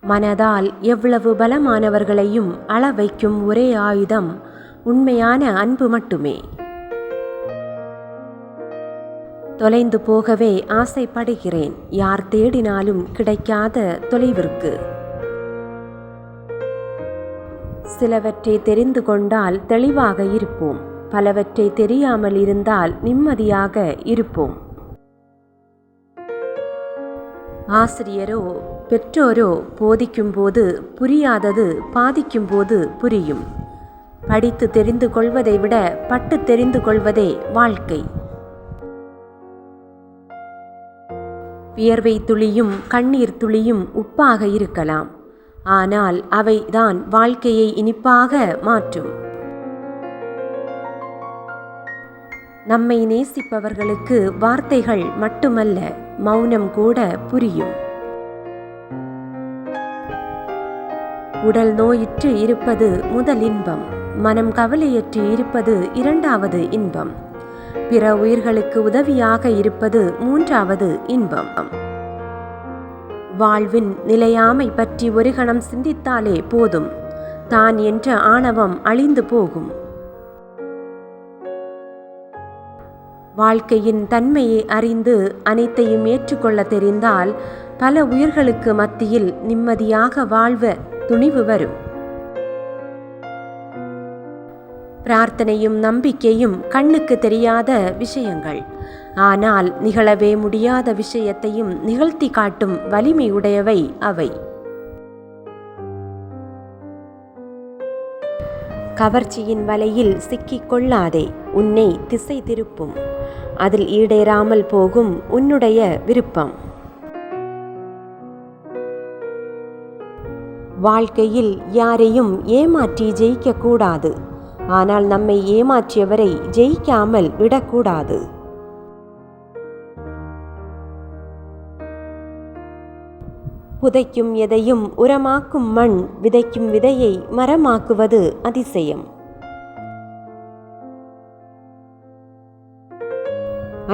மனதால் எவ்வளவு பலமானவர்களையும் அள வைக்கும் ஒரே ஆயுதம் உண்மையான அன்பு மட்டுமே. தொலைந்து போகவே ஆசைப்படுகிறேன், யார் தேடினாலும் கிடைக்காத தொலைவிற்கு. சிலவற்றை தெரிந்து கொண்டால் தெளிவாக இருப்போம், பலவற்றை தெரியாமல் இருந்தால் நிம்மதியாக இருப்போம். ஆசிரியரோ பெற்றோரோ போதிக்கும்போது புரியாதது பாதிக்கும்போது புரியும். படித்து தெரிந்து கொள்வதை விட பட்டு தெரிந்து கொள்வதே வாழ்க்கை. வியர்வை துளியும் கண்ணீர் துளியும் உப்பாக இருக்கலாம், ஆனால் அவை தான் வாழ்க்கையை இனிப்பாக மாற்றும். நம்மை நேசிப்பவர்களுக்கு வார்த்தைகள் மட்டுமல்ல, மௌனம் கூட புரியும். உடல் நோயுற்று இருப்பது முதல் இன்பம், மனம் கவலையற்று இருப்பது இரண்டாவது இன்பம், பிற உயிர்களுக்கு உதவியாக இருப்பது மூன்றாவது இன்பம். வாழ்வின் நிலையாமை பற்றி ஒரு கணம் சிந்தித்தாலே போதும், தான் என்ற ஆணவம் அழிந்து போகும். வாழ்க்கையின் தன்மையை அறிந்து அனைத்தையும் ஏற்றுக்கொள்ள தெரிந்தால் பல உயிர்களுக்கு மத்தியில் நிம்மதியாக வாழ்வ துணிவு வரும். பிரார்த்தனையும் நம்பிக்கையும் கண்ணுக்கு தெரியாத விஷயங்கள், ஆனால் நிகழவே முடியாத விஷயத்தையும் நிகழ்த்தி காட்டும் வலிமை உடையவை அவை. கவர்ச்சியின் வலையில் சிக்கிக் கொள்ளாதே, உன்னை திசை திருப்பும், அதில் ஈடேறாமல் போகும் உன்னுடைய விருப்பம். வாழ்க்கையில் யாரையும் ஏமாற்றி ஜெயிக்கக்கூடாது, ஆனால் நம்மை ஏமாற்றியவரை ஜெயிக்காமல் விடக்கூடாது. புதைக்கும் எதையும் உரமாக்கும் மண், விதைக்கும் விதையை மரமாக்குவது அதிசயம்.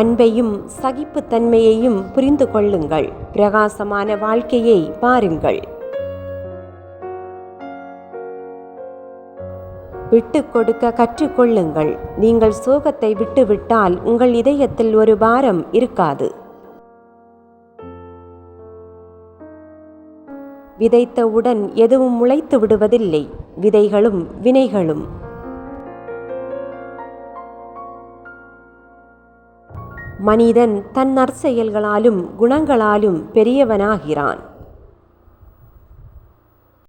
அன்பையும் சகிப்புத்தன்மையையும் புரிந்து கொள்ளுங்கள், பிரகாசமான வாழ்க்கையை பாருங்கள். விட்டு கொடுக்க கற்றுக்கொள்ளுங்கள், நீங்கள் சோகத்தை விட்டுவிட்டால் உங்கள் இதயத்தில் ஒரு பாரம் இருக்காது. விதைத்தவுடன் எதுவும் முளைத்து விடுவதில்லை, விதைகளும் வினைகளும். மனிதன் தன் நற்செயல்களாலும் குணங்களாலும் பெரியவனாகிறான்.